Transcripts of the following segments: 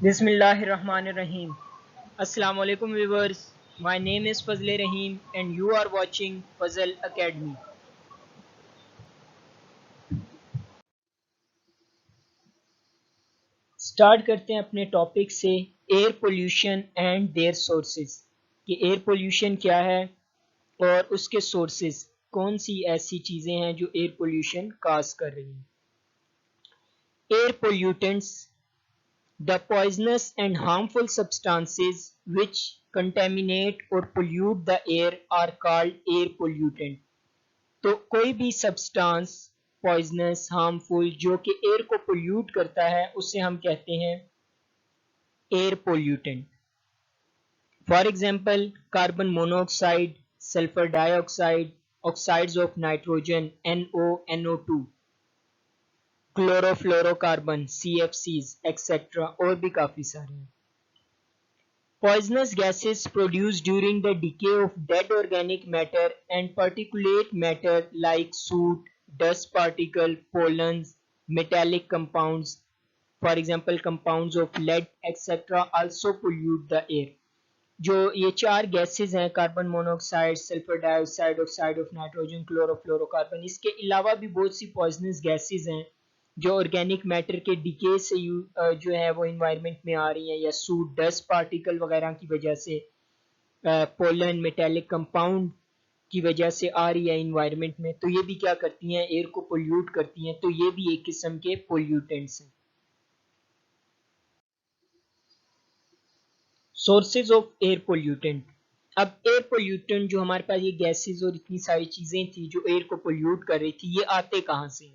Bismillahirrahmanirrahim. Assalamu alaikum viewers. My name is Fazle Rahim and you are watching Fazl Academy. Start करते हैं अपने topic से air pollution and their sources कि air pollution क्या है और उसके सोर्सेज कौन सी ऐसी चीज़ें हैं जो एयर पोल्यूशन काज कर रही हैं। Air pollutants the poisonous and harmful substances which contaminate or pollute the air are called air pollutant। तो कोई भी सब्सटेंस पॉइजनस हार्मफुल जो कि एयर को पोल्यूट करता है उसे हम कहते हैं air pollutant. For example carbon monoxide, sulphur dioxide, oxides of nitrogen NO, NO2, chlorofluorocarbon CFCs etcetera और भी काफी सारे हैं। Poisonous gases produced during the decay of dead organic matter and particulate matter like soot, dust particle, pollens, metallic compounds, for example compounds of lead etc. also pollute the air। जो ये चार gases हैं carbon monoxide, sulphur dioxide, oxide of nitrogen, chlorofluorocarbon, इसके अलावा भी बहुत सी poisonous gases हैं जो ऑर्गेनिक मैटर के डिके से जो है वो इन्वायरमेंट में आ रही हैं या सूट डस्ट पार्टिकल वगैरह की वजह से, पोलन मेटेलिक कंपाउंड की वजह से आ रही है इन्वायरमेंट में, तो ये भी क्या करती हैं एयर को पोल्यूट करती हैं। तो ये भी एक किस्म के पोल्यूटेंट्स हैं। Sources of air pollutant. अब एयर पोल्यूटेंट जो हमारे पास ये गैसेस और इतनी सारी चीजें थी जो एयर को पोल्यूट कर रही थी, ये आते कहां से?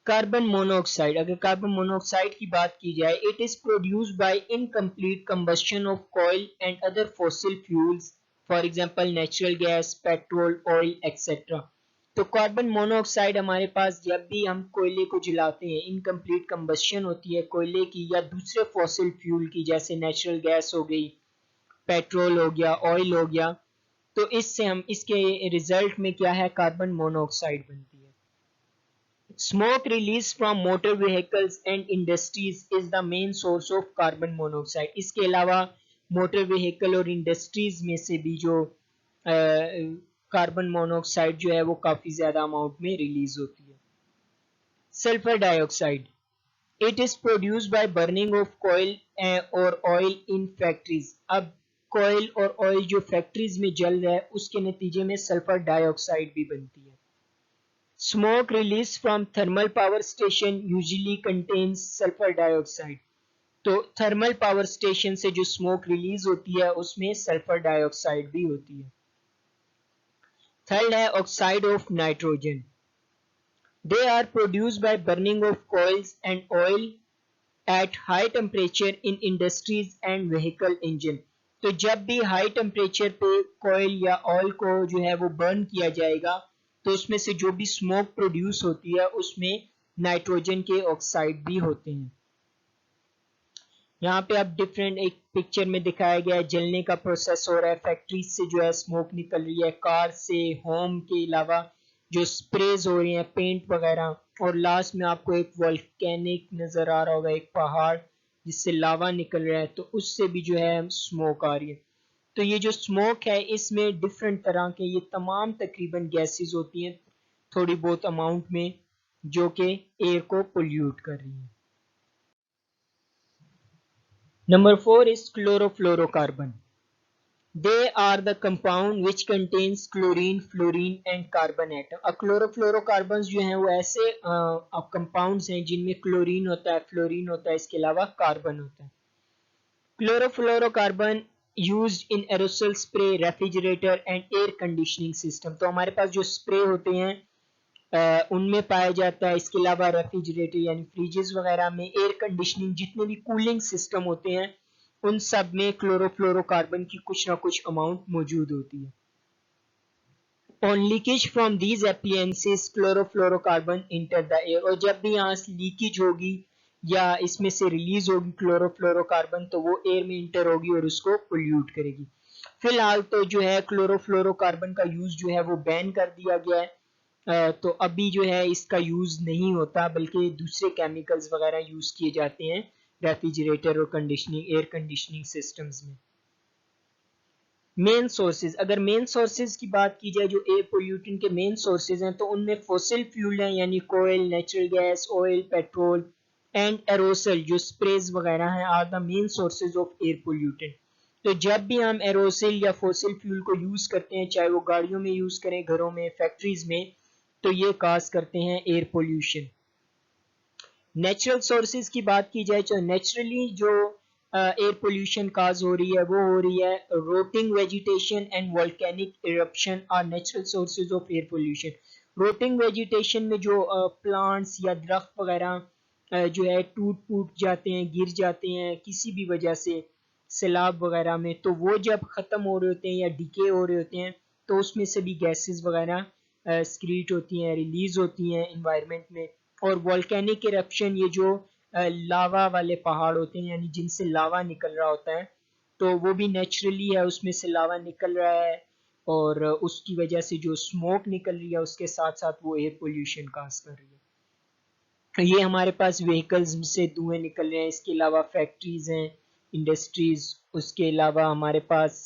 Carbon monoxide. अगर कार्बन मोनोऑक्साइड की बात की जाए, it is produced by incomplete combustion of coil and other fossil fuels, for example natural gas, petrol, oil etcetera. तो कार्बन मोनोऑक्साइड हमारे पास जब भी हम कोयले को जलाते हैं, इनकम्प्लीट कंबस्शन होती है कोयले की या दूसरे फॉसिल फ्यूल की, जैसे नेचुरल गैस हो गई, पेट्रोल हो गया, ऑयल हो गया, तो इससे हम इसके रिजल्ट में क्या है कार्बन मोनोऑक्साइड बनती है। Smoke released from motor vehicles and industries is the main source of carbon monoxide। इसके अलावा मोटर व्हीकल और इंडस्ट्रीज में से भी जो कार्बन मोनोऑक्साइड जो है वो काफी ज्यादा अमाउंट में रिलीज होती है। Sulphur dioxide, it is produced by burning of कोयल और ऑयल इन फैक्ट्रीज। अब कोयल और ऑयल जो फैक्ट्रीज में जल रहा है उसके नतीजे में सल्फर डाइऑक्साइड भी बनती है। Smoke released from thermal power station usually contains sulfur dioxide। तो थर्मल पावर स्टेशन से जो स्मोक रिलीज होती है उसमें सल्फर डाइऑक्साइड भी होती है। थर्ड है oxide of nitrogen. They are produced by burning of coils and oil at high temperature in industries and vehicle engine। तो जब भी हाई टेम्परेचर पे कोयल या ऑयल को जो है वो बर्न किया जाएगा तो उसमें से जो भी स्मोक प्रोड्यूस होती है उसमें नाइट्रोजन के ऑक्साइड भी होते हैं। यहाँ पे अब डिफरेंट एक पिक्चर में दिखाया गया है, जलने का प्रोसेस हो रहा है, फैक्ट्री से जो है स्मोक निकल रही है, कार से, होम के अलावा जो स्प्रेज हो रही हैं पेंट वगैरह, और लास्ट में आपको एक वोल्केनिक नजर आ रहा होगा, एक पहाड़ जिससे लावा निकल रहा है, तो उससे भी जो है स्मोक आ रही है। तो ये जो स्मोक है इसमें डिफरेंट तरह के ये तमाम तकरीबन गैसेस होती हैं थोड़ी बहुत अमाउंट में जो कि एयर को पोल्यूट कर रही है। Number 4 is chlorofluorocarbon। They are the compound which contains chlorine, fluorine and carbon atom। अब क्लोरोफ्लोरोकार्बन्स जो हैं वो ऐसे कंपाउंड्स हैं जिनमें क्लोरीन होता है, फ्लोरीन होता है, इसके अलावा कार्बन होता है। Chlorofluorocarbon used in aerosol spray, refrigerator and air conditioning system। तो हमारे पास जो स्प्रे होते हैं उनमें पाया जाता है, इसके अलावा रेफ्रिजरेटर यानी फ्रिजेस वगैरह में, एयर कंडीशनिंग, जितने भी कूलिंग सिस्टम होते हैं उन सब में क्लोरोफ्लोरोकार्बन की कुछ ना कुछ अमाउंट मौजूद होती है। On leakage from these appliances chlorofluorocarbon enter the air. और जब भी यहाँ से लीकेज होगी या इसमें से रिलीज होगी क्लोरोफ्लोरोकार्बन तो वो एयर में इंटर होगी और उसको पोल्यूट करेगी। फिलहाल तो जो है क्लोरोफ्लोरोकार्बन का यूज जो है वो बैन कर दिया गया है, तो अभी जो है इसका यूज नहीं होता बल्कि दूसरे केमिकल्स वगैरह यूज किए जाते हैं रेफ्रिजरेटर और कंडीशनिंग एयर कंडीशनिंग सिस्टम्स में। मेन सोर्सेज, अगर मेन सोर्सेज की बात की जाए जो एयर पोल्यूटेंट के मेन सोर्सेज हैं तो उनमें फॉसिल फ्यूल हैं यानी कोयल, natural gas, oil, petrol and aerosol जो स्प्रेज वगैरह हैं are the main sources of air pollutant. तो जब भी हम एरोसल या फॉसिल फ्यूल को यूज करते हैं, चाहे वो गाड़ियों में यूज करें, घरों में, फैक्ट्रीज में, तो ये काज करते हैं एयर पोल्यूशन। नेचुरल सोर्सेज की बात की जाए तो नेचुरली जो एयर पोल्यूशन काज हो रही है वो हो रही है rotting vegetation and volcanic eruption are natural sources of air pollution. Rotting vegetation में जो प्लांट्स या दरख्त वगैरह जो है टूट फूट जाते हैं, गिर जाते हैं किसी भी वजह से, सैलाब वगैरह में, तो वो जब ख़त्म हो रहे होते हैं या डिके हो रहे होते हैं तो उसमें से भी गैसेस वगैरह स्क्रीट होती हैं, रिलीज होती हैं इन्वायरमेंट में। और वोल्केनिक इरप्शन, ये जो लावा वाले पहाड़ होते हैं यानी जिनसे लावा निकल रहा होता है, तो वो भी नेचुरली है, उसमें से लावा निकल रहा है और उसकी वजह से जो स्मोक निकल रही है उसके साथ साथ वो एयर पोल्यूशन काज कर रही है। ये हमारे पास व्हीकल्स से धुएं निकल रहे हैं, इसके अलावा फैक्ट्रीज हैं, इंडस्ट्रीज, उसके अलावा हमारे पास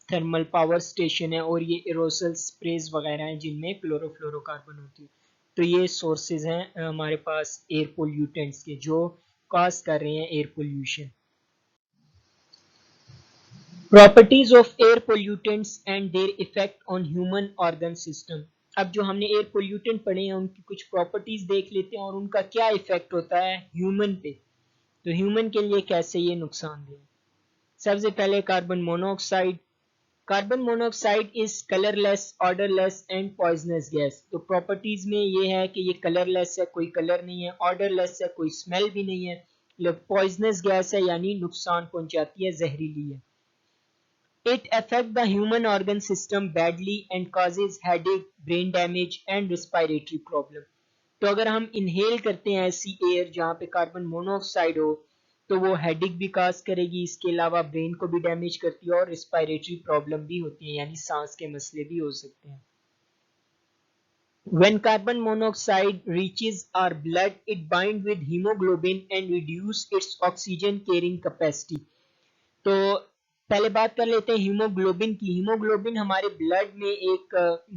थर्मल पावर स्टेशन है और ये एरोसल स्प्रेज वगैरह हैं जिनमें क्लोरोफ्लोरोकार्बन होती है। तो ये सोर्सेज हैं हमारे पास एयर पोल्यूटेंट्स के जो कॉज कर रहे हैं air pollution. Properties of air pollutants and their effect on human organ system. अब जो हमने एयर पोल्यूटेंट पढ़े हैं उनकी कुछ प्रॉपर्टीज देख लेते हैं और उनका क्या इफेक्ट होता है ह्यूमन पे, तो ह्यूमन के लिए कैसे ये नुकसानदेह है। सबसे पहले carbon monoxide. Carbon monoxide is colourless, odourless and poisonous gas. तो प्रॉपर्टीज में ये है कि ये कलरलेस है, कोई कलर नहीं है, ऑर्डरलेस है, कोई स्मेल भी नहीं है, पॉइजनस गैस है यानी नुकसान पहुंचाती है, जहरीली है। It affects the human organ system badly and causes headache, brain damage and respiratory problem. तो अगर हम इनहेल करते हैं ऐसी एयर जहाँ पे कार्बन मोनोऑक्साइड हो तो वो हेडेक भी काज करेगी, इसके अलावा ब्रेन को भी डैमेज करती है और रिस्पायरेटरी प्रॉब्लम भी होती है यानी सांस के मसले भी हो सकते हैं। When carbon monoxide reaches our blood, it binds with hemoglobin and reduce its oxygen carrying capacity. तो पहले बात कर लेते हैं हीमोग्लोबिन की। हीमोग्लोबिन हमारे ब्लड में एक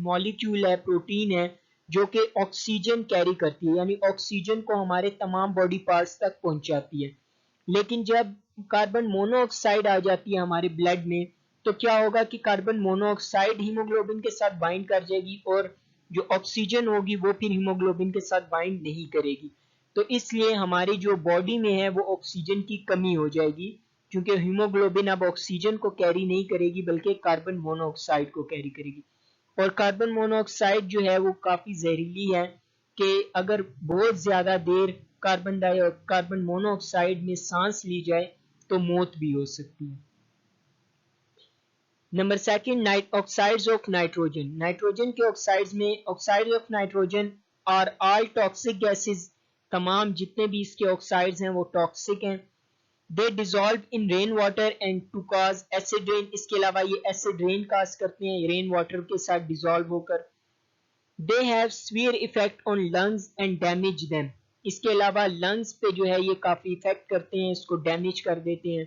मॉलिक्यूल है, प्रोटीन है जो कि ऑक्सीजन कैरी करती है यानी ऑक्सीजन को हमारे तमाम बॉडी पार्ट्स तक पहुंचाती है। लेकिन जब कार्बन मोनोऑक्साइड आ जाती है हमारे ब्लड में तो क्या होगा कि कार्बन मोनोऑक्साइड हीमोग्लोबिन के साथ बाइंड कर जाएगी और जो ऑक्सीजन होगी वो फिर हीमोग्लोबिन के साथ बाइंड नहीं करेगी। तो इसलिए हमारी जो बॉडी में है वो ऑक्सीजन की कमी हो जाएगी क्योंकि हीमोग्लोबिन अब ऑक्सीजन को कैरी नहीं करेगी बल्कि कार्बन मोनोऑक्साइड को कैरी करेगी। और कार्बन मोनोऑक्साइड जो है वो काफी जहरीली है कि अगर बहुत ज्यादा देर कार्बन मोनोऑक्साइड में सांस ली जाए तो मौत भी हो सकती है। Number second, oxides of nitrogen. Nitrogen के ऑक्साइड्स में oxides of nitrogen are all toxic gases. तमाम जितने भी इसके ऑक्साइड्स हैं वो टॉक्सिक हैं। They dissolve in rain water and to cause acid rain. इसके अलावा ये एसिड रेन काज करते हैं रेन वाटर के साथ डिजॉल्व होकर। They have severe effect on lungs and damage them. इसके अलावा लंग्स पे जो है ये काफी इफेक्ट करते हैं, इसको डैमेज कर देते हैं।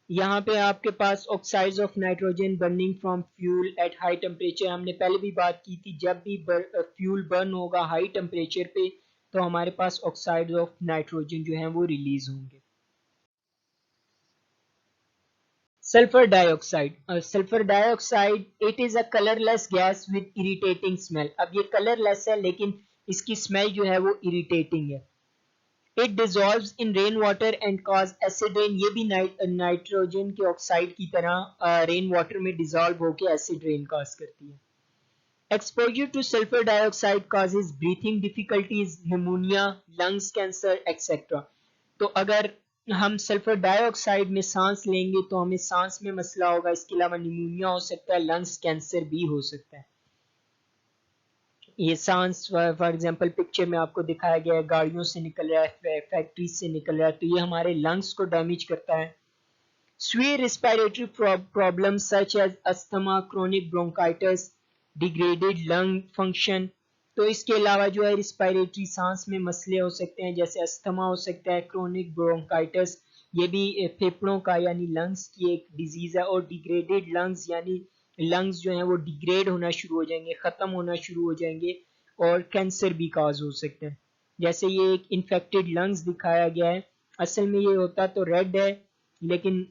यहाँ पे आपके पास oxides of nitrogen burning from fuel at high temperature. हमने पहले भी बात की थी जब भी फ्यूल बर्न होगा हाई टेम्परेचर पे तो हमारे पास ऑक्साइड्स ऑफ नाइट्रोजन जो है वो रिलीज होंगे। Sulphur dioxide. Sulphur dioxide it is a colourless gas with irritating smell. अब ये कलरलेस है लेकिन इसकी स्मेल जो है वो इरिटेटिंग है। It dissolves in rain water and cause acid rain. ये भी नाइट्रोजन के ऑक्साइड की तरह रेन वाटर में डिजॉल्व होकर एसिड रेन कॉज करती है। Exposure two sulphur dioxide causes breathing difficulties, pneumonia, lungs cancer etcetera. तो अगर हम सल्फर डाइऑक्साइड में सांस लेंगे तो हमें सांस में मसला होगा, इसके अलावा निमोनिया हो सकता है, लंग्स कैंसर भी हो सकता है। ये सांस फॉर एग्जांपल पिक्चर में आपको दिखाया गया है, गाड़ियों से निकल रहा है, फैक्ट्री से निकल रहा है, तो ये हमारे लंग्स को डैमेज करता है। Severe respiratory problems such as asthma, chronic bronchitis, degraded lung function, तो इसके अलावा जो है रिस्पायरेटरी सांस में मसले हो सकते हैं, जैसे अस्थमा हो सकता है, क्रोनिक ब्रोंकाइटिस, ये भी फेफड़ों का यानी लंग्स की एक डिजीज है। और डिग्रेडेड लंग्स यानी लंग्स जो हैं वो डिग्रेड होना शुरू हो जाएंगे, ख़त्म होना शुरू हो जाएंगे, और कैंसर भी काज हो सकता है। जैसे ये एक इन्फेक्टेड लंग्स दिखाया गया है, असल में ये होता तो रेड है, लेकिन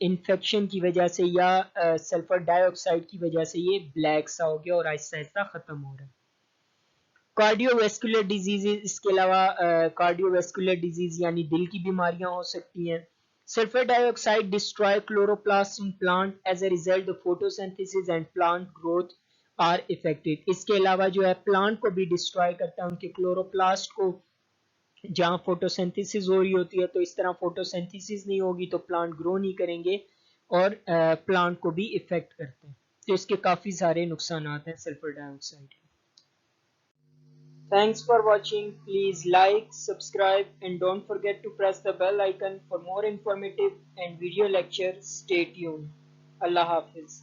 इन्फेक्शन की वजह से या सल्फर डाइऑक्साइड की वजह से ये ब्लैक सा हो गया और आहिस्ता आहिस्ता ख़त्म हो रहा है। कार्डियोवैस्कुलर डिजीज, इसके अलावा कार्डियोवैस्कुलर डिजीज यानी दिल की बीमारियां हो सकती हैं। Sulphur dioxide destroy chloroplast in plant, as a result the photosynthesis and plant growth are affected. इसके अलावा जो है प्लांट को भी डिस्ट्रॉय करता है, उनके क्लोरोप्लास्ट को, जहाँ फोटोसिंथेसिस हो रही होती है, तो इस तरह फोटोसिंथेसिस नहीं होगी तो प्लांट ग्रो नहीं करेंगे और प्लांट को भी इफेक्ट करते हैं। तो इसके काफ़ी सारे नुकसान हैं sulphur dioxide. Thanks for watching. Please like, subscribe and don't forget to press the bell icon for more informative and video lectures. Stay tuned. Allah Hafiz.